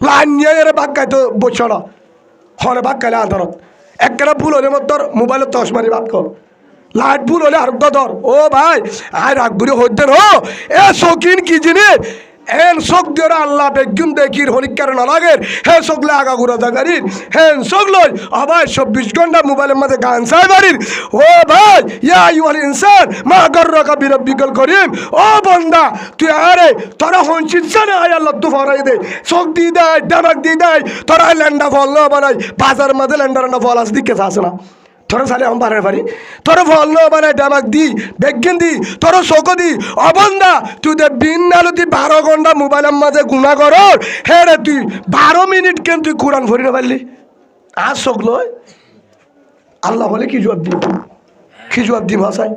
Line নিয়ে এর বাক্কায় তো বসছ না হরে বাক্কাইলে আধারত একটা ভুল হলে মত তোর মোবাইলের তস মারি বাদ কর লাইট ভুল হলে আর ধর ও ভাই আয় রাগবুড়ি হইতেন ও এ শৌখিন কি জিনিস হেন শোক দিয়ে আল্লাহ বেগুন দেখির হরিকার নালাগের হে শোকলে আগা ঘুরা জাগারির হেন শোক লই ভাই 24 ঘন্টা মোবাইলের মধ্যে গান চাই বাড়ির ও ভাই ইয়া আইয়ুহাল ইনসান মা গাররাকা বিরাব্বিকাল করিম ও বান্দা তুই আরে তোরা হনছিস না আয় আল্লাহ তো ফরাই দে শোক দি দেয় ডামাক দি দেয় তোরা ল্যান্ডা ফল না বানাই বাজার মধ্যে ল্যান্ডার না ফল আস দিকে আসে না তোর সালে আমি পারে পারি তোর ফল না বানাই ডামাক দি বেগিন দি তোর শোক দি অবন্দা তুই দে বিন নালো তুই 12 ঘন্টা মোবাইলের মাঝে গুণা কর হে রে তুই 12 মিনিট কেন তুই কোরআন ভরি না পারলি আর শোক লয় আল্লাহ বলে কি জবাব দি ভাষায়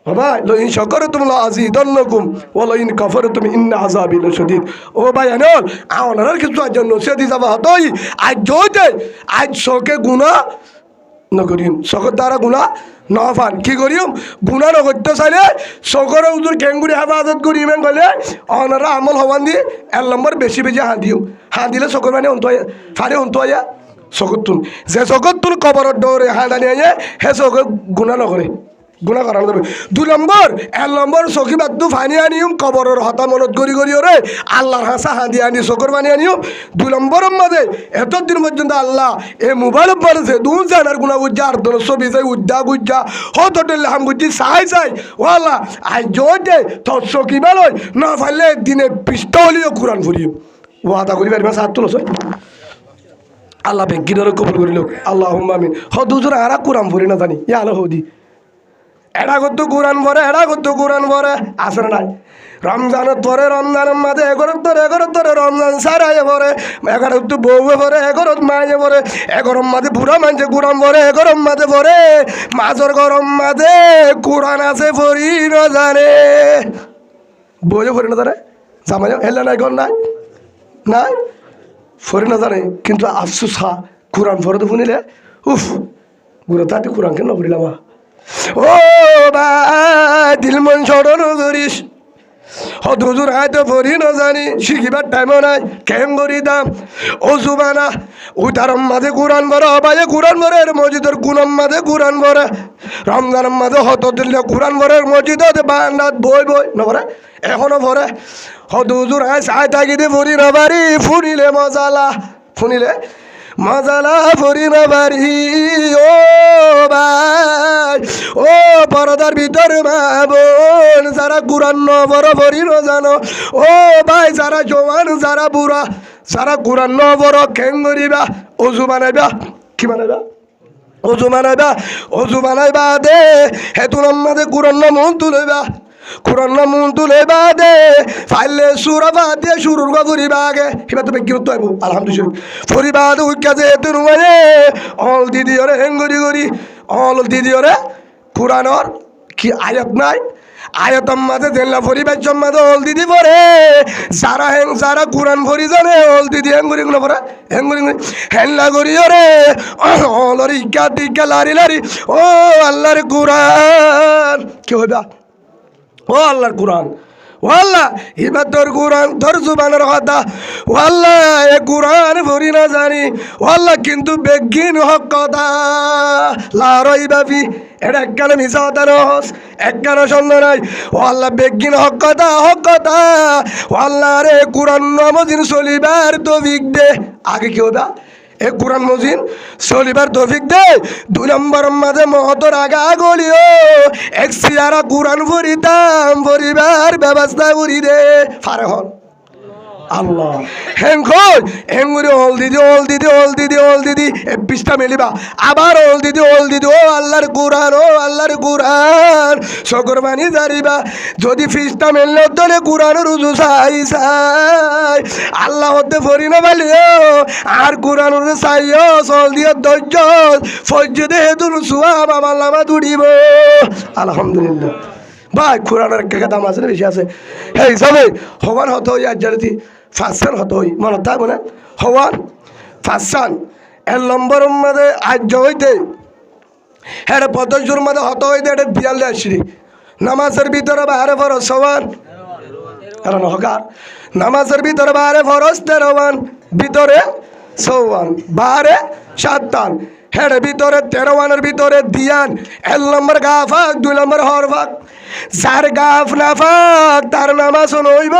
ভাই লইন শাকারতুম লাযীদান্নাকুম ওয়া লাইন কাফারতুম ইন্না আযাবি লাশাদীদ ও ভাই আনল আওনার কিছু জন্য সেদি যাবা হতই আজ জয়তে আজ শোকে গুনাহ নকরিম শোকের দ্বারা গুনাহ না ফান কি করিম গুনাহ না করতে চাইলে শোকের উজুর কেঙ্গুরি হেফাজত করি ইমান গলে আওনারা আমল হওয়ান দি এক নম্বর বেশি বেশি হাঁ দিলে শোকের মানে অন্তয়া ফারে অন্তয়া শোকতুন যে শোকতুন কবরের দৌড়ে হাঁ দাঁড়িয়ে হে শোকে গুনাহ নকরে গুণা করানো যাবে 2 নম্বর 1 নম্বর চকি বাদু ফানি আনিম কবরের হতা মনত করি ওরে আল্লাহর হাসা হাঁদি আনি চকর বানি আনিম 2 নম্বরের মাঝে এতদিন পর্যন্ত আল্লাহ এ মোবাইল বলেছে 2 জানার গুণা বুঝা আর দল ছবি যাই উদ্যা গুজ্জা হতটেল হাম গুজি চাই ও আল্লাহ আই জোটে তোর চকি বেলই না ফাইলে দিনে পিস্তলিও কোরআন ফুরিম ও আদা করি পারবে সাত তুলছ আল্লাহ বেগিনের কবুল করিল আল্লাহুম্মা আমিন দুজন আর কোরআন ফুরি না জানি ইয়া আলো হদি এরা করতো কোরআন ভরে আসে নাই রমজানের পরে রমজানের মাঝে 11 রমজান সারাই ভরে 11 তো বউয়ে ভরে 11 মায়ে ভরে 11 মাঝে বুড়া মাঝে কোরআন ভরে 11 মাঝে ভরে মাঝর গরম মাঝে কোরআন আছে ভরি না জানে বউয়ে ভরি না জানে জামাই হেলে নাই গন নাই ভরি না জানে কিন্তু আফসোস হা কোরআন ভরে তো শুনিলে উফ গুরু তাতে কোরআন কেন পড়িলাম ও ভাই দিল মন ছড়ানো ধরিস হদুজুর হাতে পড়ি না জানি শিখিবার টাইমও নাই কেম করি দাম ও জুবানা উতারম মাঝে কোরআন ভরে অবায়ে কোরআন ভরে মসজিদের গুণম মাঝে কোরআন ভরে রমজানের মাঝে হত দিলে কোরআন ভরে মসজিদত বান্দাত বই না ভরে এখনো ভরে হদুজুর হায় চাই থাকি দিয়ে পড়ি না বাড়ি ফুনিলে মজালা ভরি না বাড়ি ও ভাই ও পরদার ভিতর মা বোন যারা কোরআন নবর ভরি ন জানো ও ভাই যারা জওয়ান যারা বুড়া যারা কোরআন নবর কেন করিবা অজু বানাইবা কি বানাইবা অজু বানাইবা দে হেতুন আমাদের কোরআন মন তুলবা কোরআন মন তুলে বাদে ফাইলে সুরা বাদে শুরুর গা ফুরিবা আগে হিবা তো বেকি হতো আলহামদুলিল্লাহ ফুরিবা দে উইকা যে তুন মানে অল দিদি ওরে হেঙ্গরি গরি অল দিদি ওরে কোরআনর কি আয়াত নাই আয়াতম মাঝে জেলা ফুরিবা জম্মাদে অল দিদি পরে যারা কোরআন ফুরি জানে অল দিদি হেঙ্গরি গুলো পরে হেঙ্গরি হেল্লা গরি ওরে অলর ইকা লারি ও আল্লাহর কোরআন কি হইবা ও আল্লাহর কোরআন ও আল্লাহ এবার তোর কোরআন তোর জুবানের কথা ও আল্লাহ এ কোরআন ভরি না জানি ও আল্লাহ কিন্তু বেগিন হক কথা লারই বাবি এটা একখানে মিশা হতা নহস একখানে সন্দেহ নাই ও আল্লাহ বেগিন হক কথা ও আল্লাহ রে কোরআন নমদিন চলিবার তৌফিক দে আগে কি হতা এ কোরআন মজিন চলিবার তৌফিক দে 2 নম্বর মাঝে মহতর আগা গলিও এক সিয়ারা কোরআন পরিবার ব্যবস্থা করি দে ফারে হল আল্লাহ হেঙ্গুরি হল দিদি এ পৃষ্ঠা মেলিবা আবার হল দিদি ও আল্লাহর কোরআন শকর বানি জারিবা যদি পৃষ্ঠা মেললে দলে কোরআন রুজু চাই আল্লাহ হতে ফরি না পালিও আর কোরআন চাইও চল দিয়ে ধৈর্য ফজ্জ দেহে তুল সুয়া বাবা লামা তুড়িব আলহামদুলিল্লাহ ভাই কোরআনের একটা দাম আছে বেশি আছে এই হিসাবে হওয়ান হতো আজ জানি ফাঁসান হতো মনে থাকবো না হওয়ান ফাঁসান 1 নম্বর মধ্যে আজ হইতে হ্যাঁ 50 মধ্যে হতো হইতে এটা 42 নামাজের ভিতরে বাইরে ফরজ হওয়ান কারণ হকার নামাজের ভিতরে বাইরে ফরজ 13 ভিতরে 54, বাহারে 57, হেড ভিতরে 13 ভিতরে দিয়ান 1 নম্বর গাফাক 2 নম্বর হরফাক, যার গাফ না ফাক তার নামাজ নইব,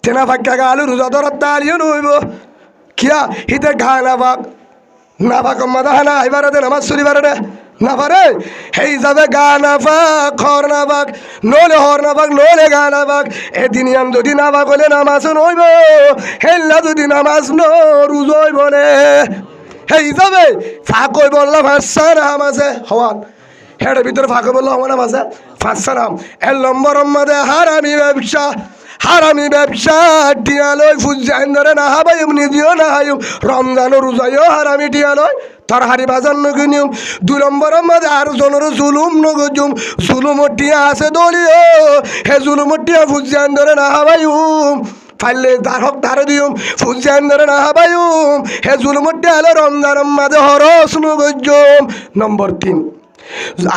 তেনা ফাঁকা গালু রোজা ধরার তালিও নইব, কিয়া হিতে ঘা না ফাক না ফাক মাদাহানা এবারে নামাজ চলিবারে না পারে, সেই যাবে গা না ফাক হর না ফাক, নলে হর না ফাক নলে গা না ফাক, এদিন আম যদি না ফাক হলে নামাজ নইব, হেল্লা যদি নামাজ ন রুজ হইব নে, সেই যাবে ফাঁক হই বললাম হাসা নাম আছে হওয়ান, হেডের ভিতরে ফাঁক বললো আমার নাম আছে ফাঁসা নাম, 1 নম্বর মধ্যে হারামি ব্যবসা, হারামি ব্যবসা টিয়ালয় ফুজাইন ধরে না হাবাইম নিজেও না হাইম, রমজানও রোজাইও হারামি টিয়ালয় তার হারি বাজার নগিনিয়ম, 2 নম্বরের মধ্যে আর জনের জুলুম নগজুম, জুলুমর টিয়া আছে দলীয়, হে জুলুমর টিয়া ফুজাইন ধরে না হাবাইম, ফাইলে তার হক তারে দিউম, ফুজাইন ধরে না হাবাইম, হে জুলুমর টিয়া হলো রমজানের মাঝে হরস নগজুম। নম্বর 3,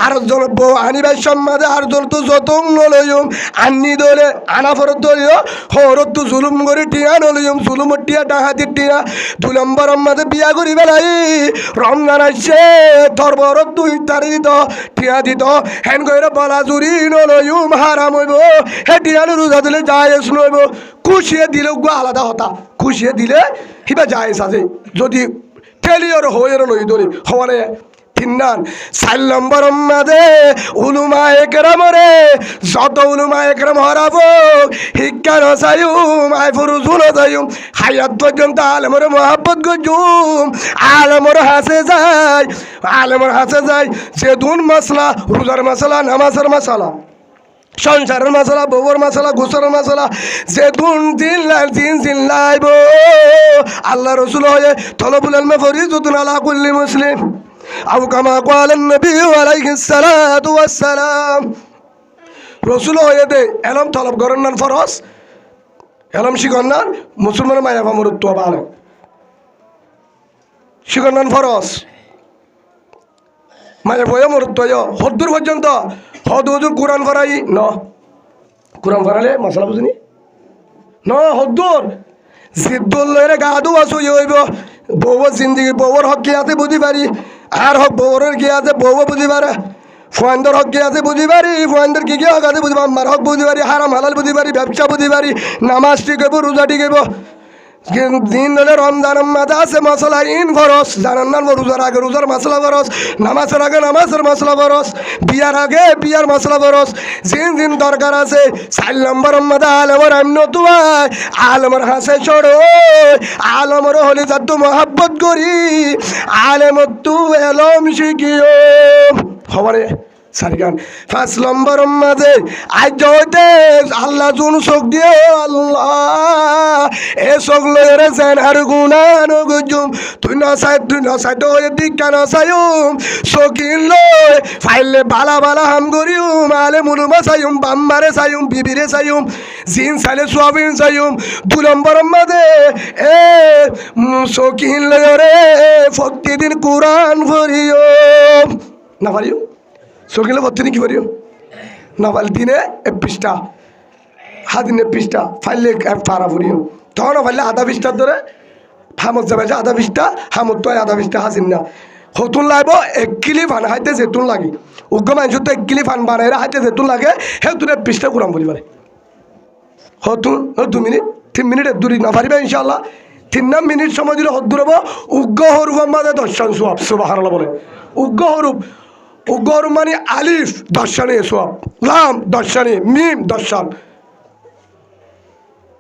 আর জন বউ আনিবার সম্মাদে আর জন তো যতন নলয়ম, আন্নি দলে আনা ফরত দলীয় হরত তো জুলুম করে টিয়া নলয়ম, জুলুমর টিয়া ডাহাতির টিয়া, 2 নম্বর মাঝে বিয়া করি বেলাই রমজান আসছে তোর বড় 2 তারিখ দিত টিয়া দিত, হেন করে বলা জুরি নলয়ম হারাম হইব, হে টিয়ানো রোজা দিলে জায়েজ নইব, খুশিয়ে দিলে আলাদা হতা, খুশিয়ে দিলে হিবা জায়েজ আছে, যদি ফেলিওর হয়ে নই দলি হওয়ানে 3 4 নম্বর মাঝে উলুমা একরাম রে, যত উলুমা একরাম হরাব শিক্ষা নচাইম আই ফুরুজুন যাইম, হায়াত পর্যন্ত আলেমর মহাব্বত গজুম, আলেমর হাসে যায়, আলেমর হাসে যায়, যে দুন মশলা রোজার মশলা নামাজের মশলা সংসারের মশলা বউর মশলা গোসরের মশলা, যে দুন দিন লাইব আল্লাহ রসুল হয়ে তলবুল ইলমে ফরিজতুন আলা কুল্লি মুসলিম, আও কামা ক্বালান নবী আলাইহিস সালাতু ওয়াস সালাম, রসুল হয়ে দে এলম তলব করেন না ফরজ, এলম শিখন না মুসলমানের মায়া মরুত্ব ভালো শিখন না ফরজ, মায়া বয়ে মরুত্ব হদ্দুর পর্যন্ত হদ হুজুর কোরআন ফরাই ন, কোরআন ফরালে মশলা বুঝিনি ন, হদ্দুর জিদ্দুল লইরে গা ধোয়া শুই হইব, বউর জিন্দিগি বউর হক কি আছে বুঝি পারি, আর হক বউরের কি আছে বউ বুঝি পারে, ফোয়ান্দর হক কি আছে বুঝি পারি, ফোয়ান্দর কি হক আছে বুঝি পারি, আমার হক বুঝি পারি, হারাম হালাল বুঝি পারি, ব্যবসা বুঝি পারি, নামাজ টিকেব রোজা টিকেব, দিন হলে রমজানের মাঝে আছে মশলা ইন ফরস, জানান না রোজার আগে রোজার মশলা ফরস, নামাজের আগে নামাজের মশলা ফরস, বিয়ার আগে বিয়ার মশলা ফরস, জিন দরকার আছে। 4 নম্বরের মাঝে আলমর এমন তুয়াই আলমর হাসে ছড়ো, আলমর হলে যাত মহাব্বত করি, আলমর তু এলম শিখিও খবরে সারিগান। 5 নম্বর মাঝে আজ হইতে আল্লাহ জুন চোখ দিয়ে আল্লাহ এ চোখ লইরে যেন আর গুণা নগুজুম, তুই নচাই তো দীক্ষা নচাইম, চকিন লই ফাইলে বালা বালা হাম করিম, আলে মুলুমা চাইম, বাম্মারে চাইম, বিবিরে চাইম, জিন চাইলে সোয়াবিন চাইম। 2 নম্বর মাঝে এ চকিন লইরে প্রতিদিন কোরআন পড়িও, না পারিও চকিলে প্রতিদিন কি করিও না পারলে দিনে 1 পৃষ্ঠা, দিনে 1 পৃষ্ঠা ফাইলে পারা পড়িও, তখন ফাইলে আধা পৃষ্ঠার ধরে হামত যাবে, আধা পৃষ্ঠা হামত তো আধা পৃষ্ঠা হাসিন না হতুন লাগবো 1 কিলি ফান হাইতে যেতুন লাগে, উগ্র মানুষ তো 1 কিলি ফান বানাই হাইতে যেতুন লাগে, হে তুই 1 পৃষ্ঠা কোরআন বলি পারে হতুন 2 মিনিট 3 মিনিট দূরি না পারিবে ইনশাল্লাহ। 3 মিনিট সময় দিলে হদ্দুর হবো, উগ্র হরুফের মাঝে দর্শন সোয়াব, সুবহানাল্লাহ বলে, উগ্র হরুফ, উগ্র হরুফ মানে আলিফ দর্শনে সোয়াব, লাম দর্শনে, মিম দর্শন,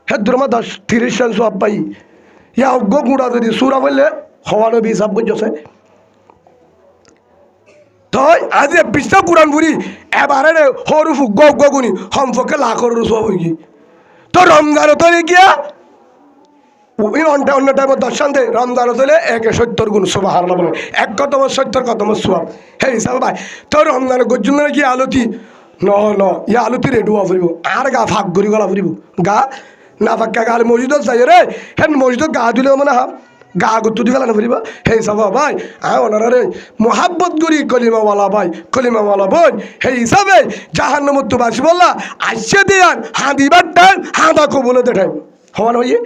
হে দুর্মা 30 সোয়াব পাই, ইয়া উগ্র গুঁড়া যদি সুরা বললে হওয়ানো বি হিসাব করছে, তো আজ 1 পৃষ্ঠা কোরআন বুড়ি এবারে হরুফ উগ্র উগ্র গুণি সম্পর্কে লাখর সোয়াব হয়ে গিয়ে, তো রমজান তো গিয়া অন্য টাইমে দর্শন দেয়, রমজান হলে 170 গুণ সুবহানাল্লাহ বলে, 1 কতম 70 কতম সোয়াব, হে হিসাবে ভাই তো রমজান গজ্জুন কি আলতি ন ইয়া আলতি রেডুয়া ফুরিব, আর গা ফাঁক ঘুরি গলা ফুরিব, গা না ফাঁকা গালে মসজিদত যাই রে, হেন মসজিদত গা দিলেও মানে হাম গা গুত্তু দি ফেলানো ফুরিব, হে হিসাবে ভাই ওনারা রে মোহাব্বত করি কলিমাওয়ালা ভাই কলিমাওয়ালা বোন, সেই হিসাবে জাহান্নামত বাসি বললা আসছে দিয়ান হাঁদিবার টাইম হাঁদা কবুলে দেখাই হওয়ান হইয়ে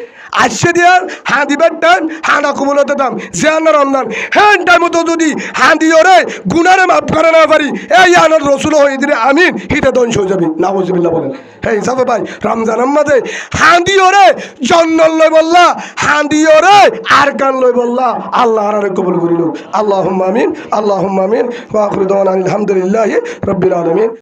আসছে দিয়ার হাঁ দিবার টান হাঁড়া কুমলতে দাম জিয়ান রমজান হ্যাঁ টাইম তো যদি হাঁ দিও রে গুনারে মাফ করে না পারি এই আনার রসুল হয়ে দিলে আমিন হিতে ধ্বংস হয়ে যাবি না বুঝবিল্লা বলেন হ্যাঁ হিসাবে ভাই রমজানের মাঝে হাঁ দিও রে জন্নল লই বললা হাঁ দিও রে আর কান লই বললা আল্লাহ আর কবুল করিল আল্লাহুম্মা আমিন ওয়া আখিরু দাওয়ানা আলহামদুলিল্লাহি রাব্বিল আলামিন।